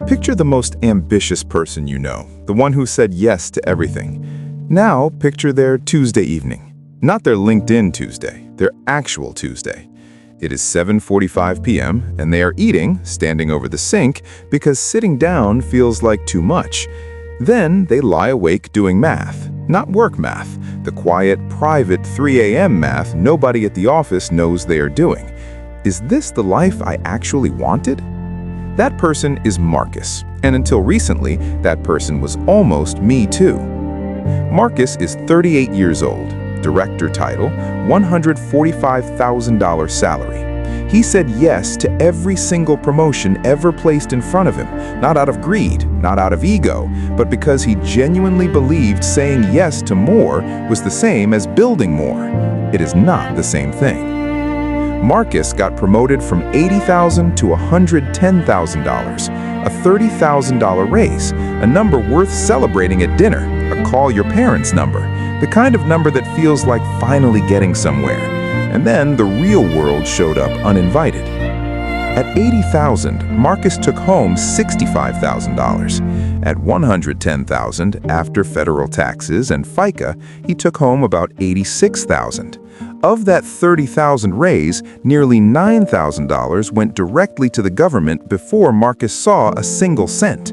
Picture the most ambitious person you know, the one who said yes to everything. Now, picture their Tuesday evening. Not their LinkedIn Tuesday, their actual Tuesday. It is 7:45 p.m., and they are eating, standing over the sink, because sitting down feels like too much. Then they lie awake doing math, not work math, the quiet, private 3 a.m. math nobody at the office knows they are doing. Is this the life I actually wanted? That person is Marcus, and until recently, that person was almost me too. Marcus is 38 years old, director title, $145,000 salary. He said yes to every single promotion ever placed in front of him, not out of greed, not out of ego, but because he genuinely believed saying yes to more was the same as building more. It is not the same thing. Marcus got promoted from $80,000 to $110,000, a $30,000 raise, a number worth celebrating at dinner, a call your parents number, the kind of number that feels like finally getting somewhere. And then the real world showed up uninvited. At $80,000, Marcus took home $65,000. At $110,000, after federal taxes and FICA, he took home about $86,000. Of that $30,000 raise, nearly $9,000 went directly to the government before Marcus saw a single cent.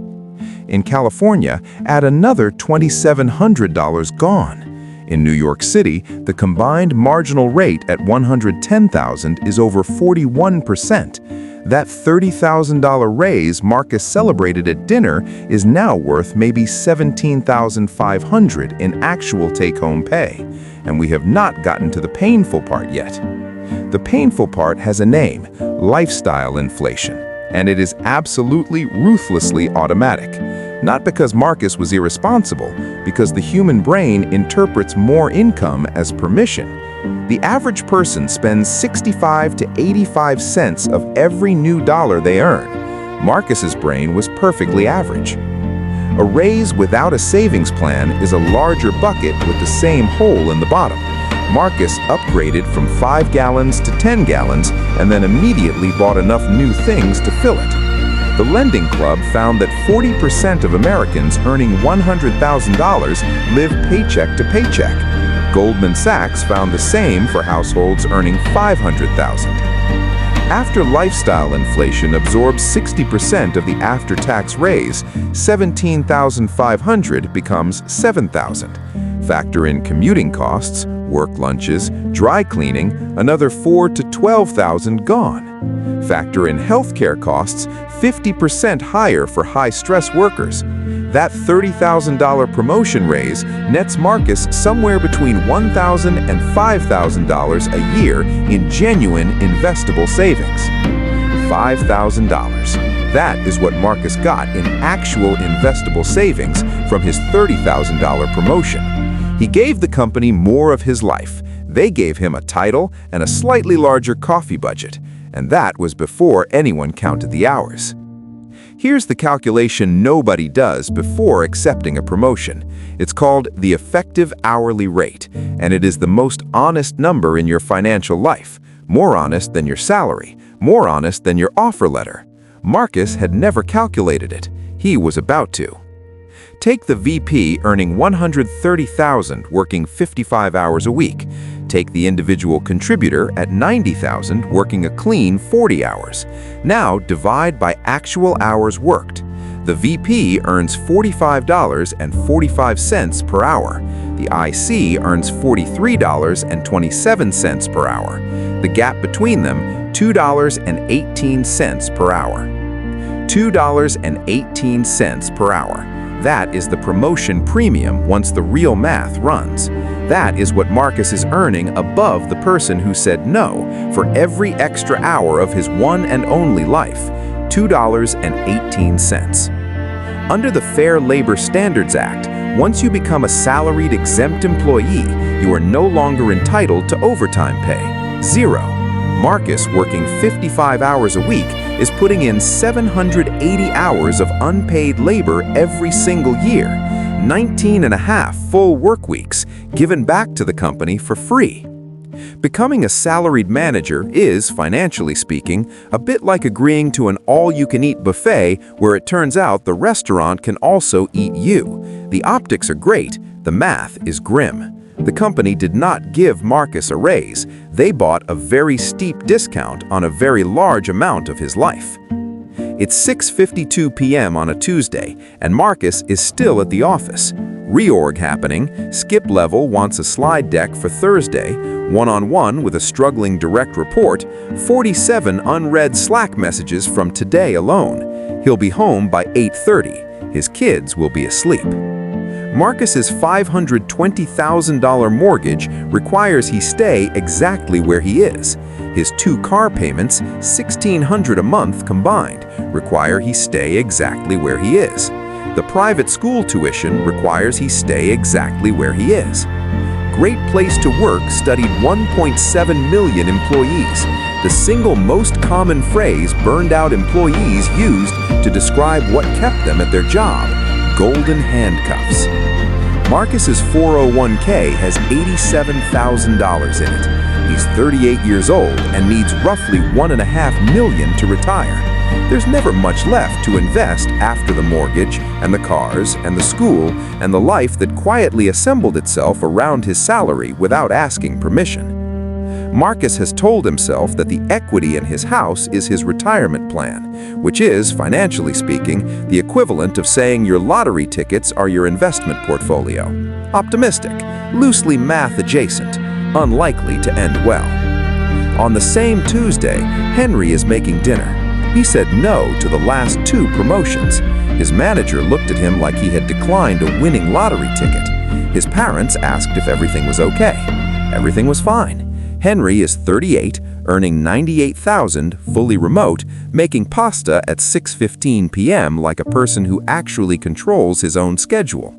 In California, add another $2,700 gone. In New York City, the combined marginal rate at $110,000 is over 41%. That $30,000 raise Marcus celebrated at dinner is now worth maybe $17,500 in actual take-home pay. And we have not gotten to the painful part yet. The painful part has a name, lifestyle inflation, and it is absolutely ruthlessly automatic. Not because Marcus was irresponsible, because the human brain interprets more income as permission. The average person spends 65 to 85 cents of every new dollar they earn. Marcus's brain was perfectly average. A raise without a savings plan is a larger bucket with the same hole in the bottom. Marcus upgraded from 5 gallons to 10 gallons and then immediately bought enough new things to fill it. The Lending Club found that 40% of Americans earning $100,000 live paycheck to paycheck. Goldman Sachs found the same for households earning $500,000. After lifestyle inflation absorbs 60% of the after-tax raise, $17,500 becomes $7,000. Factor in commuting costs, work lunches, dry cleaning, another $4,000 to $12,000 gone. Factor in healthcare costs, 50% higher for high-stress workers. That $30,000 promotion raise nets Marcus somewhere between $1,000 and $5,000 a year in genuine investable savings. $5,000. That is what Marcus got in actual investable savings from his $30,000 promotion. He gave the company more of his life. They gave him a title and a slightly larger coffee budget. And that was before anyone counted the hours. Here's the calculation nobody does before accepting a promotion. It's called the effective hourly rate, and it is the most honest number in your financial life, more honest than your salary, more honest than your offer letter. Marcus had never calculated it. He was about to. Take the VP earning $130,000 working 55 hours a week. Take the individual contributor at $90,000 working a clean 40 hours. Now divide by actual hours worked. The VP earns $45.45 per hour. The IC earns $43.27 per hour. The gap between them, $2.18 per hour. $2.18 per hour. That is the promotion premium once the real math runs. That is what Marcus is earning above the person who said no for every extra hour of his one and only life, $2.18. Under the Fair Labor Standards Act, once you become a salaried exempt employee, you are no longer entitled to overtime pay. Zero. Marcus, working 55 hours a week, is putting in 780 hours of unpaid labor every single year, 19 and a half full work weeks given back to the company for free. Becoming a salaried manager is, financially speaking, a bit like agreeing to an all-you-can-eat buffet where it turns out the restaurant can also eat you. The optics are great, the math is grim. The company did not give Marcus a raise. They bought a very steep discount on a very large amount of his life. It's 6:52 p.m. on a Tuesday, and Marcus is still at the office. Reorg happening. Skip Level wants a slide deck for Thursday, one-on-one with a struggling direct report, 47 unread Slack messages from today alone. He'll be home by 8:30. His kids will be asleep. Marcus's $520,000 mortgage requires he stay exactly where he is. His 2 car payments, $1,600 a month combined, require he stay exactly where he is. The private school tuition requires he stay exactly where he is. Great Place to Work studied 1.7 million employees, the single most common phrase burned-out employees used to describe what kept them at their job: golden handcuffs. Marcus's 401k has $87,000 in it. He's 38 years old and needs roughly $1.5 million to retire. There's never much left to invest after the mortgage and the cars and the school and the life that quietly assembled itself around his salary without asking permission. Marcus has told himself that the equity in his house is his retirement plan, which is, financially speaking, the equivalent of saying your lottery tickets are your investment portfolio. Optimistic, loosely math-adjacent, unlikely to end well. On the same Tuesday, Henry is making dinner. He said no to the last 2 promotions. His manager looked at him like he had declined a winning lottery ticket. His parents asked if everything was okay. Everything was fine. Henry is 38, earning $98,000, fully remote, making pasta at 6:15 p.m. like a person who actually controls his own schedule.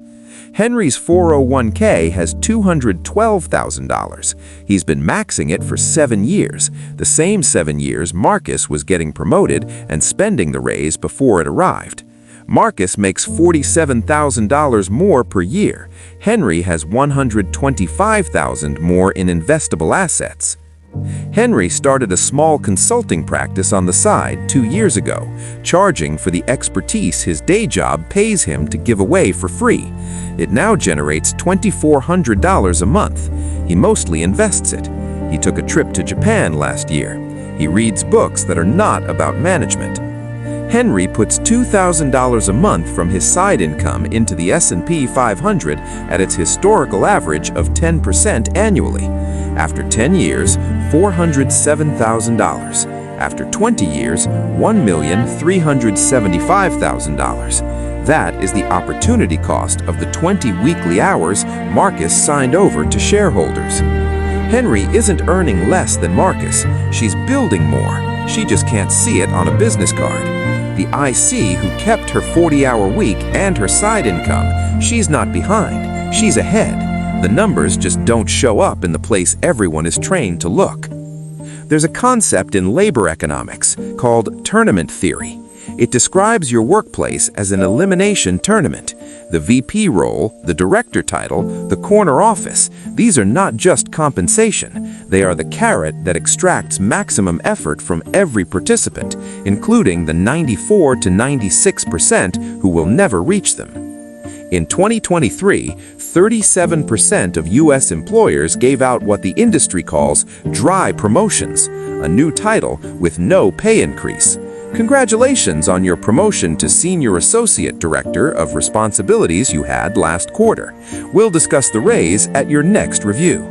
Henry's 401k has $212,000. He's been maxing it for 7 years, the same 7 years Marcus was getting promoted and spending the raise before it arrived. Marcus makes $47,000 more per year. Henry has $125,000 more in investable assets. Henry started a small consulting practice on the side 2 years ago, charging for the expertise his day job pays him to give away for free. It now generates $2,400 a month. He mostly invests it. He took a trip to Japan last year. He reads books that are not about management. Henry puts $2,000 a month from his side income into the S&P 500 at its historical average of 10% annually. After 10 years, $407,000. After 20 years, $1,375,000. That is the opportunity cost of the 20 weekly hours Marcus signed over to shareholders. Henry isn't earning less than Marcus. She's building more. She just can't see it on a business card. The IC who kept her 40-hour week and her side income, she's not behind, she's ahead. The numbers just don't show up in the place everyone is trained to look. There's a concept in labor economics called tournament theory. It describes your workplace as an elimination tournament. The VP role, the director title, the corner office, these are not just compensation. They are the carrot that extracts maximum effort from every participant, including the 94 to 96% who will never reach them. In 2023, 37% of U.S. employers gave out what the industry calls dry promotions, a new title with no pay increase. Congratulations on your promotion to Senior Associate Director of Responsibilities you had last quarter. We'll discuss the raise at your next review.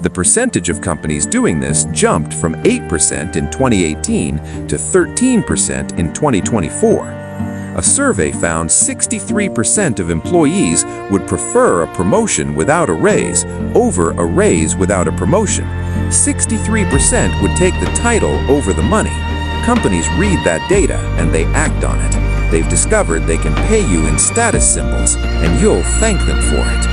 The percentage of companies doing this jumped from 8% in 2018 to 13% in 2024. A survey found 63% of employees would prefer a promotion without a raise over a raise without a promotion. 63% would take the title over the money. Companies read that data and they act on it. They've discovered they can pay you in status symbols, and you'll thank them for it.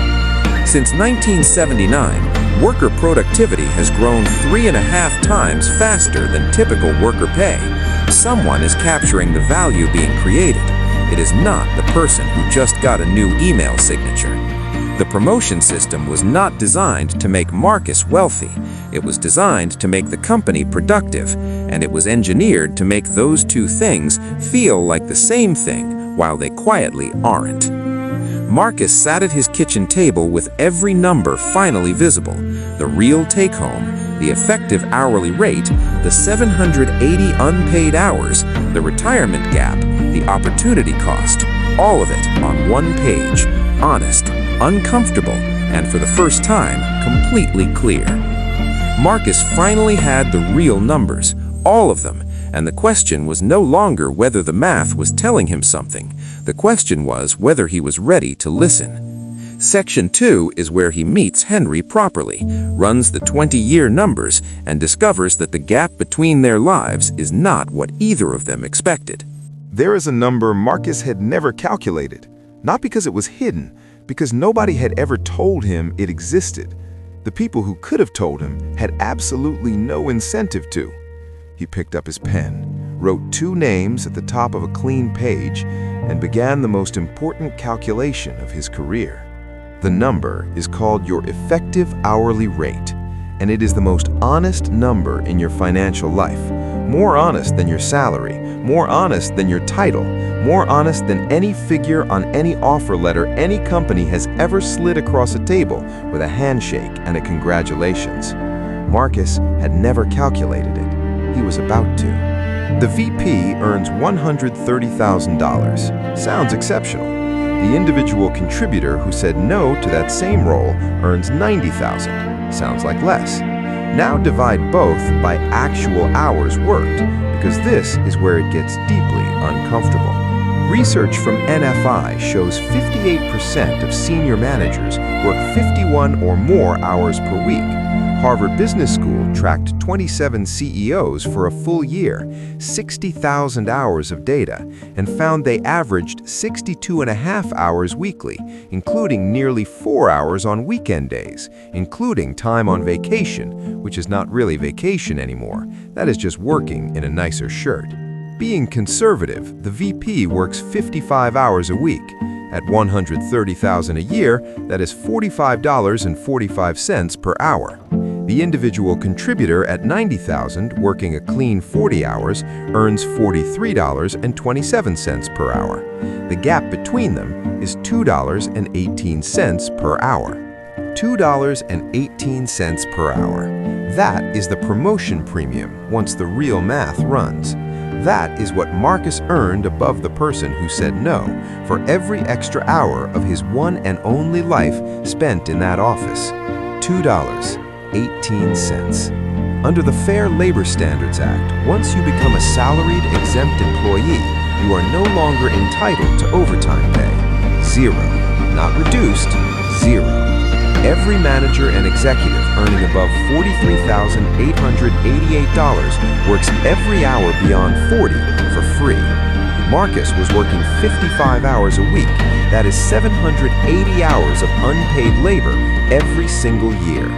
Since 1979, worker productivity has grown 3.5 times faster than typical worker pay. Someone is capturing the value being created. It is not the person who just got a new email signature. The promotion system was not designed to make Marcus wealthy. It was designed to make the company productive, and it was engineered to make those two things feel like the same thing while they quietly aren't. Marcus sat at his kitchen table with every number finally visible: the real take-home, the effective hourly rate, the 780 unpaid hours, the retirement gap, the opportunity cost, all of it on one page, honest, uncomfortable, and for the first time, completely clear. Marcus finally had the real numbers, all of them, and the question was no longer whether the math was telling him something. The question was whether he was ready to listen. Section 2 is where he meets Henry properly, runs the 20-year numbers, and discovers that the gap between their lives is not what either of them expected. There is a number Marcus had never calculated, not because it was hidden, because nobody had ever told him it existed. The people who could have told him had absolutely no incentive to. He picked up his pen, wrote 2 names at the top of a clean page, and began the most important calculation of his career. The number is called your effective hourly rate, and it is the most honest number in your financial life. More honest than your salary, more honest than your title, more honest than any figure on any offer letter any company has ever slid across a table with a handshake and a congratulations. Marcus had never calculated it. He was about to. The VP earns $130,000. Sounds exceptional. The individual contributor who said no to that same role earns $90,000. Sounds like less. Now divide both by actual hours worked, because this is where it gets deeply uncomfortable. Research from NFI shows 58% of senior managers work 51 or more hours per week. Harvard Business School tracked 27 CEOs for a full year, 60,000 hours of data, and found they averaged 62.5 hours weekly, including nearly 4 hours on weekend days, including time on vacation, which is not really vacation anymore. That is just working in a nicer shirt. Being conservative, the VP works 55 hours a week. At $130,000 a year, that is $45.45 per hour. The individual contributor at $90,000, working a clean 40 hours, earns $43.27 per hour. The gap between them is $2.18 per hour. $2.18 per hour. That is the promotion premium once the real math runs. That is what Marcus earned above the person who said no for every extra hour of his one and only life spent in that office. $2.18. Under the Fair Labor Standards Act, once you become a salaried exempt employee, you are no longer entitled to overtime pay. Zero. Not reduced. Zero. Every manager and executive earning above $43,888 works every hour beyond 40 for free. Marcus was working 55 hours a week. That is 780 hours of unpaid labor every single year.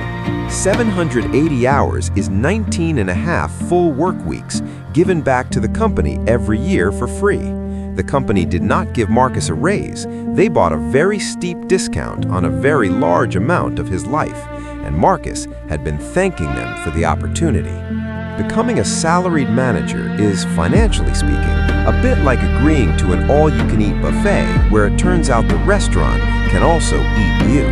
780 hours is 19.5 full work weeks given back to the company every year for free. The company did not give Marcus a raise. They bought a very steep discount on a very large amount of his life, and Marcus had been thanking them for the opportunity. Becoming a salaried manager is, financially speaking, a bit like agreeing to an all-you-can-eat buffet where it turns out the restaurant can also eat you.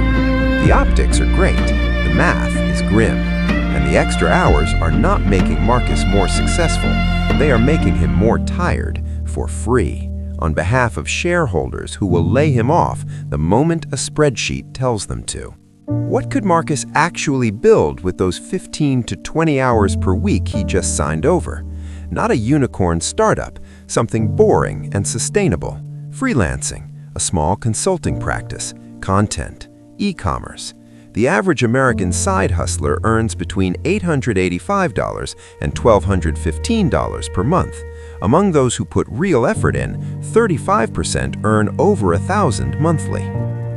The optics are great, the math is grim, and the extra hours are not making Marcus more successful. They are making him more tired for free, on behalf of shareholders who will lay him off the moment a spreadsheet tells them to. What could Marcus actually build with those 15 to 20 hours per week he just signed over? Not a unicorn startup, something boring and sustainable. Freelancing, a small consulting practice, content, e-commerce. The average American side hustler earns between $885 and $1,215 per month. Among those who put real effort in, 35% earn over $1,000 monthly.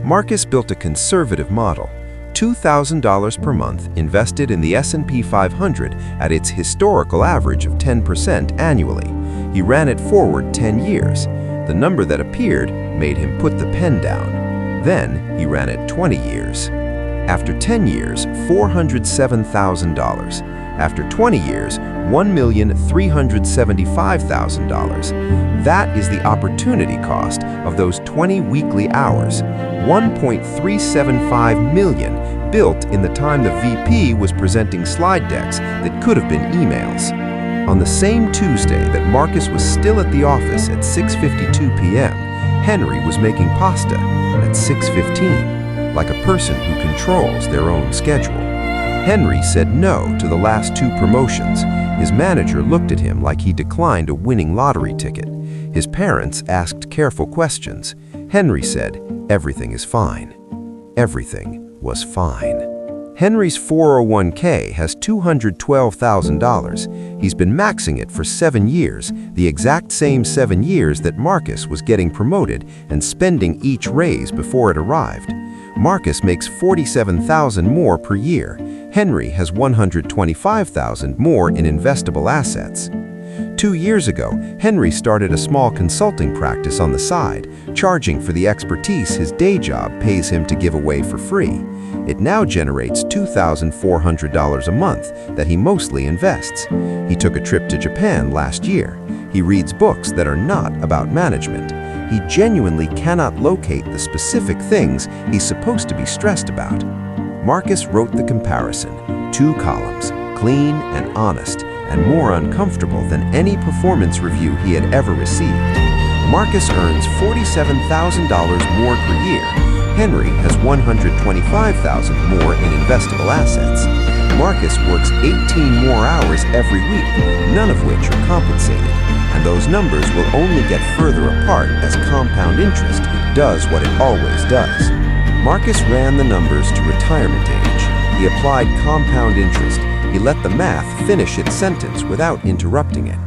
Marcus built a conservative model. $2,000 per month invested in the S&P 500 at its historical average of 10% annually. He ran it forward 10 years. The number that appeared made him put the pen down. Then he ran it 20 years. After 10 years, $407,000. After 20 years, $1,375,000. That is the opportunity cost of those 20 weekly hours, $1.375 million built in the time the VP was presenting slide decks that could have been emails. On the same Tuesday that Marcus was still at the office at 6:52 p.m., Henry was making pasta at 6:15, like a person who controls their own schedule. Henry said no to the last 2 promotions. His manager looked at him like he declined a winning lottery ticket. His parents asked careful questions. Henry said, "Everything is fine." Everything was fine. Henry's 401k has $212,000. He's been maxing it for 7 years, the exact same 7 years that Marcus was getting promoted and spending each raise before it arrived. Marcus makes $47,000 more per year. Henry has $125,000 more in investable assets. 2 years ago, Henry started a small consulting practice on the side, charging for the expertise his day job pays him to give away for free. It now generates $2,400 a month that he mostly invests. He took a trip to Japan last year. He reads books that are not about management. He genuinely cannot locate the specific things he's supposed to be stressed about. Marcus wrote the comparison, 2 columns, clean and honest, and more uncomfortable than any performance review he had ever received. Marcus earns $47,000 more per year. Henry has $125,000 more in investable assets. Marcus works 18 more hours every week, none of which are compensated, and those numbers will only get further apart as compound interest does what it always does. Marcus ran the numbers to retirement age. He applied compound interest. He let the math finish its sentence without interrupting it.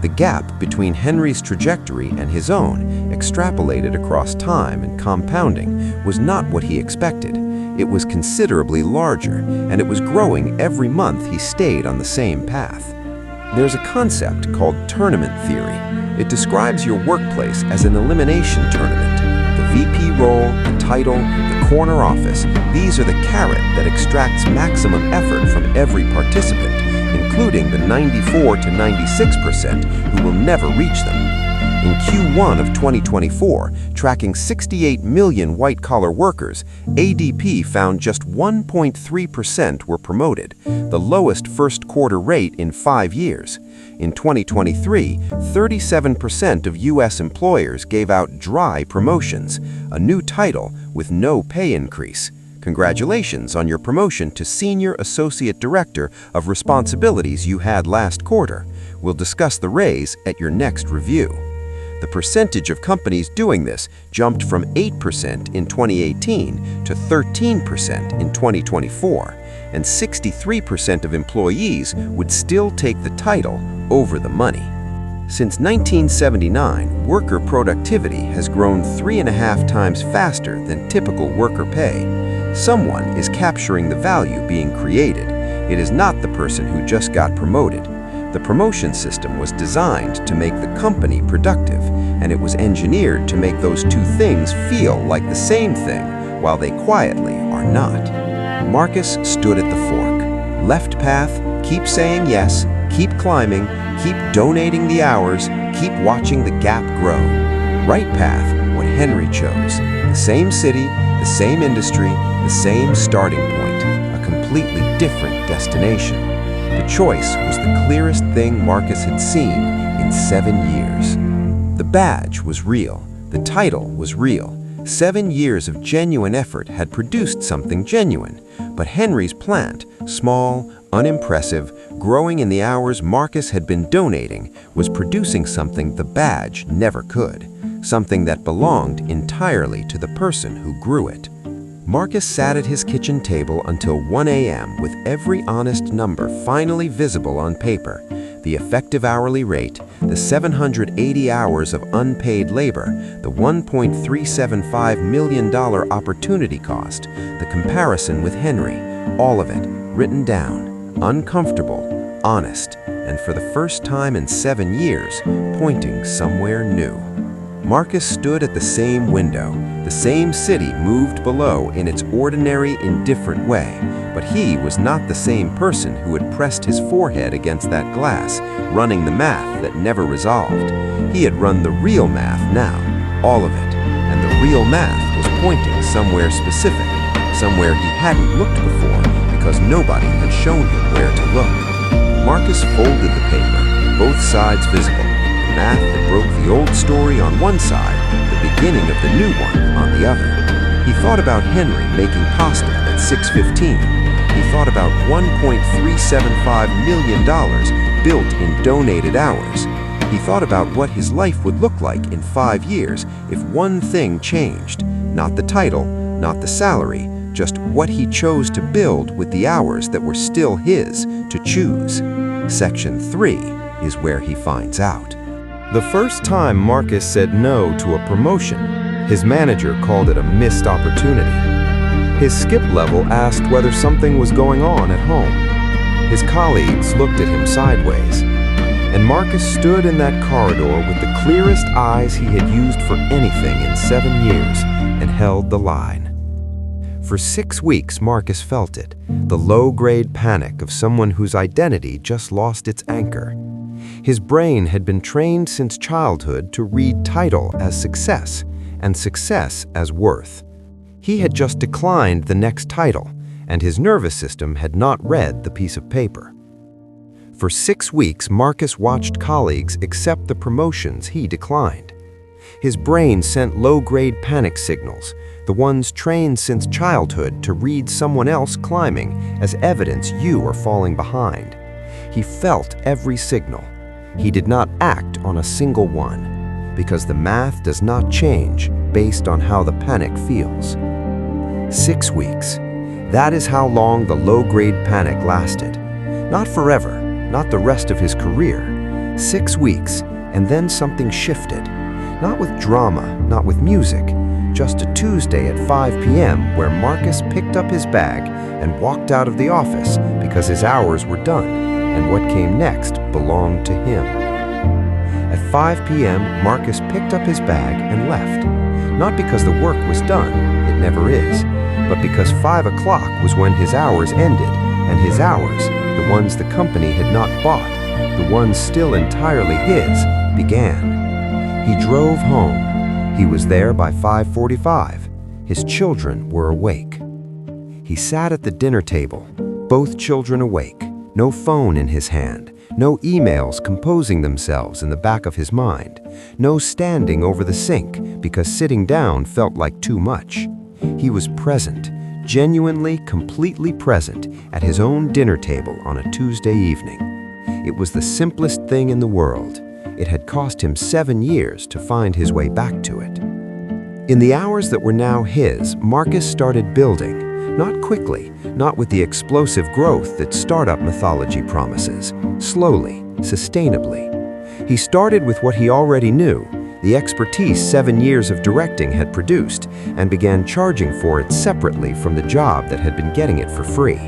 The gap between Henry's trajectory and his own, extrapolated across time and compounding, was not what he expected. It was considerably larger, and it was growing every month he stayed on the same path. There's a concept called tournament theory. It describes your workplace as an elimination tournament. The VP role, the title, the corner office, these are the carrot that extracts maximum effort from every participant, including the 94 to 96% who will never reach them. In Q1 of 2024, tracking 68 million white-collar workers, ADP found just 1.3% were promoted, the lowest first-quarter rate in 5 years. In 2023, 37% of U.S. employers gave out dry promotions, a new title with no pay increase. Congratulations on your promotion to Senior Associate Director of Responsibilities you had last quarter. We'll discuss the raise at your next review. The percentage of companies doing this jumped from 8% in 2018 to 13% in 2024, and 63% of employees would still take the title over the money. Since 1979, worker productivity has grown 3.5 times faster than typical worker pay. Someone is capturing the value being created. It is not the person who just got promoted. The promotion system was designed to make the company productive, and it was engineered to make those 2 things feel like the same thing, while they quietly are not. Marcus stood at the fork. Left path, keep saying yes, keep climbing, keep donating the hours, keep watching the gap grow. Right path, what Henry chose. The same city, the same industry, the same starting point, a completely different destination. The choice was the clearest thing Marcus had seen in 7 years. The badge was real. The title was real. 7 years of genuine effort had produced something genuine. But Henry's plant, small, unimpressive, growing in the hours Marcus had been donating, was producing something the badge never could. Something that belonged entirely to the person who grew it. Marcus sat at his kitchen table until 1 a.m. with every honest number finally visible on paper. The effective hourly rate, the 780 hours of unpaid labor, the $1.375 million opportunity cost, the comparison with Henry, all of it written down, uncomfortable, honest, and for the first time in 7 years, pointing somewhere new. Marcus stood at the same window. The same city moved below in its ordinary, indifferent way, but he was not the same person who had pressed his forehead against that glass, running the math that never resolved. He had run the real math now, all of it, and the real math was pointing somewhere specific, somewhere he hadn't looked before because nobody had shown him where to look. Marcus folded the paper, both sides visible. Math that broke the old story on one side, the beginning of the new one on the other. He thought about Henry making pasta at 6:15. He thought about $1.375 million built in donated hours. He thought about what his life would look like in 5 years if one thing changed. Not the title, not the salary, just what he chose to build with the hours that were still his to choose. Section 3 is where he finds out. The first time Marcus said no to a promotion, his manager called it a missed opportunity. His skip level asked whether something was going on at home. His colleagues looked at him sideways, and Marcus stood in that corridor with the clearest eyes he had used for anything in 7 years and held the line. For 6 weeks, Marcus felt it, the low-grade panic of someone whose identity just lost its anchor. His brain had been trained since childhood to read title as success and success as worth. He had just declined the next title, and his nervous system had not read the piece of paper. For 6 weeks, Marcus watched colleagues accept the promotions he declined. His brain sent low-grade panic signals, the ones trained since childhood to read someone else climbing as evidence you are falling behind. He felt every signal. He did not act on a single one, because the math does not change based on how the panic feels. 6 weeks. That is how long the low-grade panic lasted. Not forever, not the rest of his career. 6 weeks, and then something shifted. Not with drama, not with music, just a Tuesday at 5 p.m. where Marcus picked up his bag and walked out of the office because his hours were done. And what came next belonged to him. At 5 p.m., Marcus picked up his bag and left. Not because the work was done, it never is, but because 5 o'clock was when his hours ended, and his hours, the ones the company had not bought, the ones still entirely his, began. He drove home. He was there by 5:45. His children were awake. He sat at the dinner table, both children awake. No phone in his hand, no emails composing themselves in the back of his mind, no standing over the sink because sitting down felt like too much. He was present, genuinely, completely present at his own dinner table on a Tuesday evening. It was the simplest thing in the world. It had cost him 7 years to find his way back to it. In the hours that were now his, Marcus started building. Not quickly, not with the explosive growth that startup mythology promises. Slowly, sustainably. He started with what he already knew, the expertise 7 years of directing had produced, and began charging for it separately from the job that had been getting it for free.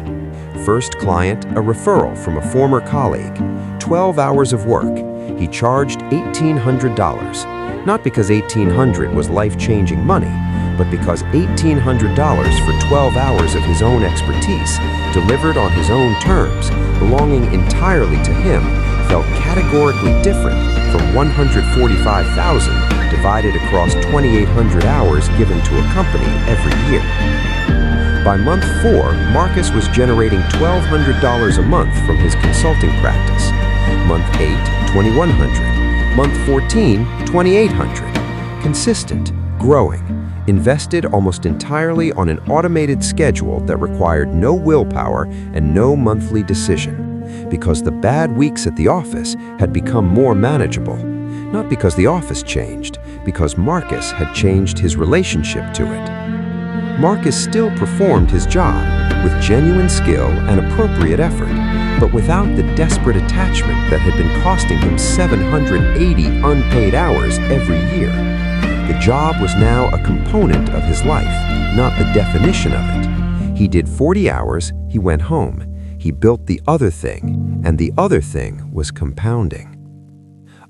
First client, a referral from a former colleague. 12 hours of work. He charged $1,800. Not because $1,800 was life-changing money, but because $1,800 for 12 hours of his own expertise, delivered on his own terms, belonging entirely to him, felt categorically different from $145,000 divided across 2,800 hours given to a company every year. By month 4, Marcus was generating $1,200 a month from his consulting practice. Month 8, $2,100. Month 14, $2,800. Consistent, growing. Invested almost entirely on an automated schedule that required no willpower and no monthly decision, because the bad weeks at the office had become more manageable. Not because the office changed, because Marcus had changed his relationship to it. Marcus still performed his job with genuine skill and appropriate effort, but without the desperate attachment that had been costing him 780 unpaid hours every year. The job was now a component of his life, not the definition of it. He did 40 hours, he went home. He built the other thing, and the other thing was compounding.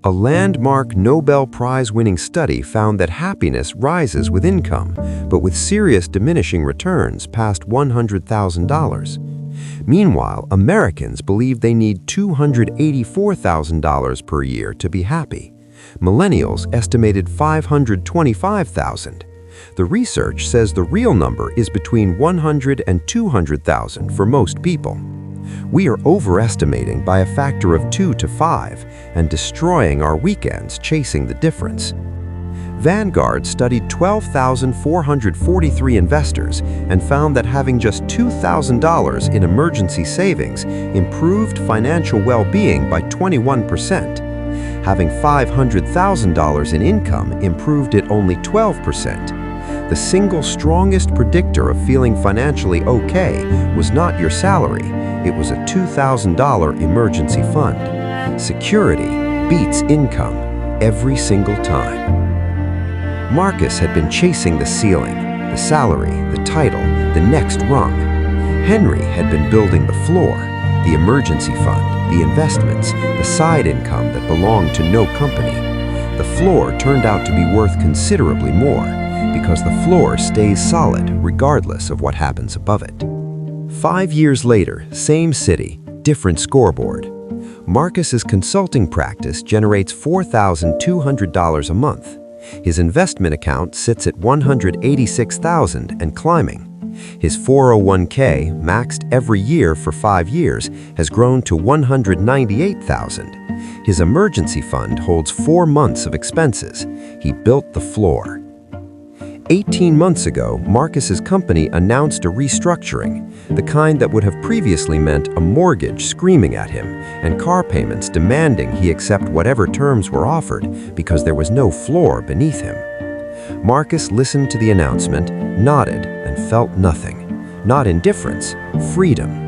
A landmark Nobel Prize-winning study found that happiness rises with income, but with serious diminishing returns past $100,000. Meanwhile, Americans believe they need $284,000 per year to be happy. Millennials estimated $525,000. The research says the real number is between $100,000 and $200,000 for most people. We are overestimating by a factor of 2 to 5 and destroying our weekends chasing the difference. Vanguard studied 12,443 investors and found that having just $2,000 in emergency savings improved financial well-being by 21%. Having $500,000 in income improved it only 12%. The single strongest predictor of feeling financially okay was not your salary, it was a $2,000 emergency fund. Security beats income every single time. Marcus had been chasing the ceiling, the salary, the title, the next rung. Henry had been building the floor, the emergency fund, the investments, the side income that belonged to no company. The floor turned out to be worth considerably more because the floor stays solid regardless of what happens above it. 5 years later, same city, different scoreboard. Marcus's consulting practice generates $4,200 a month. His investment account sits at $186,000 and climbing. His 401k, maxed every year for 5 years, has grown to $198,000. His emergency fund holds 4 months of expenses. He built the floor. 18 months ago, Marcus's company announced a restructuring, the kind that would have previously meant a mortgage screaming at him and car payments demanding he accept whatever terms were offered because there was no floor beneath him. Marcus listened to the announcement, nodded, and felt nothing. Not indifference, freedom.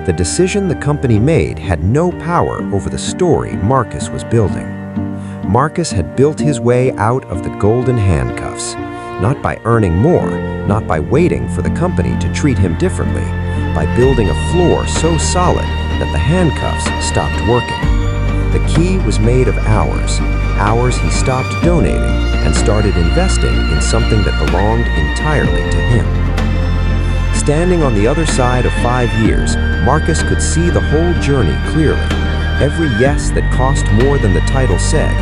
The decision the company made had no power over the story Marcus was building. Marcus had built his way out of the golden handcuffs. Not by earning more, not by waiting for the company to treat him differently, by building a floor so solid that the handcuffs stopped working. The key was made of hours he stopped donating and started investing in something that belonged entirely to him. Standing on the other side of 5 years, Marcus could see the whole journey clearly. Every yes that cost more than the title said,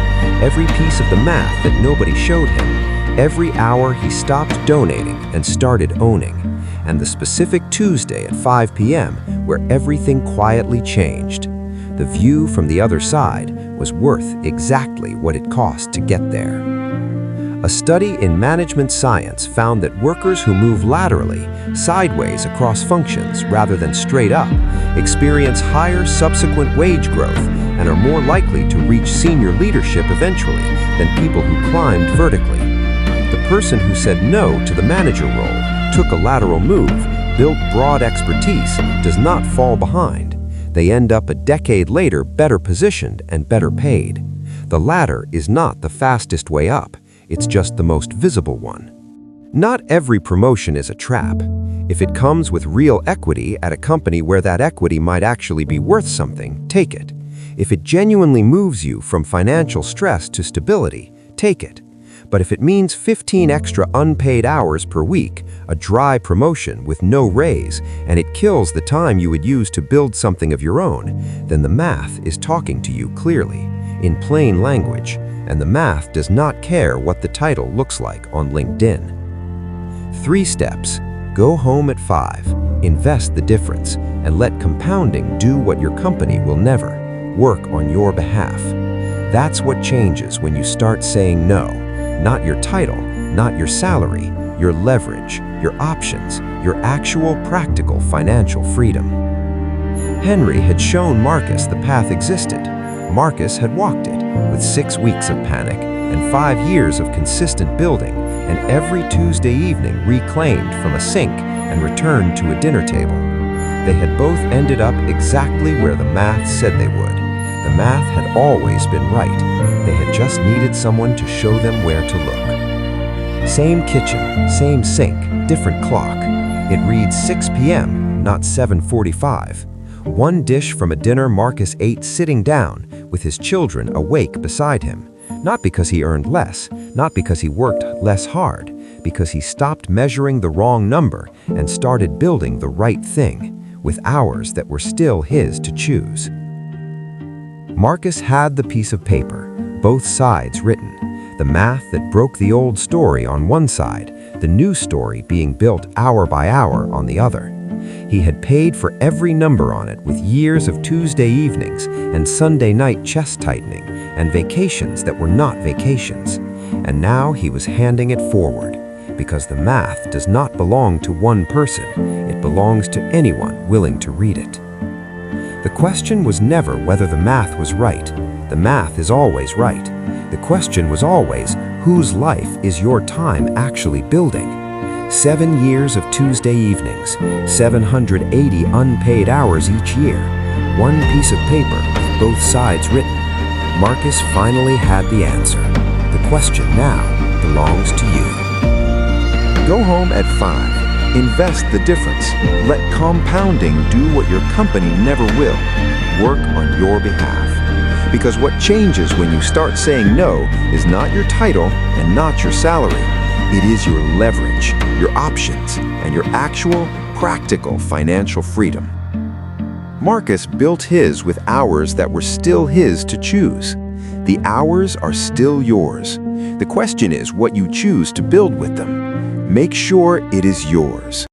every piece of the math that nobody showed him, every hour he stopped donating and started owning, and the specific Tuesday at 5 p.m. where everything quietly changed. The view from the other side was worth exactly what it cost to get there. A study in management science found that workers who move laterally, sideways across functions rather than straight up, experience higher subsequent wage growth and are more likely to reach senior leadership eventually than people who climbed vertically. The person who said no to the manager role, took a lateral move, built broad expertise, does not fall behind. They end up a decade later better positioned and better paid. The ladder is not the fastest way up, it's just the most visible one. Not every promotion is a trap. If it comes with real equity at a company where that equity might actually be worth something, take it. If it genuinely moves you from financial stress to stability, take it. But if it means 15 extra unpaid hours per week, a dry promotion with no raise, and it kills the time you would use to build something of your own, then the math is talking to you clearly, in plain language, and the math does not care what the title looks like on LinkedIn. 3 steps. Go home at 5, invest the difference, and let compounding do what your company will never, work on your behalf. That's what changes when you start saying no. Not your title, not your salary, your leverage, your options, your actual practical financial freedom. Henry had shown Marcus the path existed. Marcus had walked it, with 6 weeks of panic and 5 years of consistent building, and every Tuesday evening reclaimed from a sink and returned to a dinner table. They had both ended up exactly where the math said they would. The math had always been right. They had just needed someone to show them where to look. Same kitchen, same sink, different clock. It reads 6 p.m., not 7:45. One dish from a dinner Marcus ate sitting down, with his children awake beside him, not because he earned less, not because he worked less hard, because he stopped measuring the wrong number and started building the right thing, with hours that were still his to choose. Marcus had the piece of paper, both sides written, the math that broke the old story on one side, the new story being built hour by hour on the other. He had paid for every number on it with years of Tuesday evenings and Sunday night chest tightening and vacations that were not vacations. And now he was handing it forward, because the math does not belong to one person, it belongs to anyone willing to read it. The question was never whether the math was right. The math is always right. The question was always, whose life is your time actually building? 7 years of Tuesday evenings, 780 unpaid hours each year, one piece of paper with both sides written. Marcus finally had the answer. The question now belongs to you. Go home at 5. Invest the difference. Let compounding do what your company never will. Work on your behalf. Because what changes when you start saying no is not your title and not your salary. It is your leverage, your options, and your actual, practical financial freedom. Marcus built his with hours that were still his to choose. The hours are still yours. The question is what you choose to build with them. Make sure it is yours.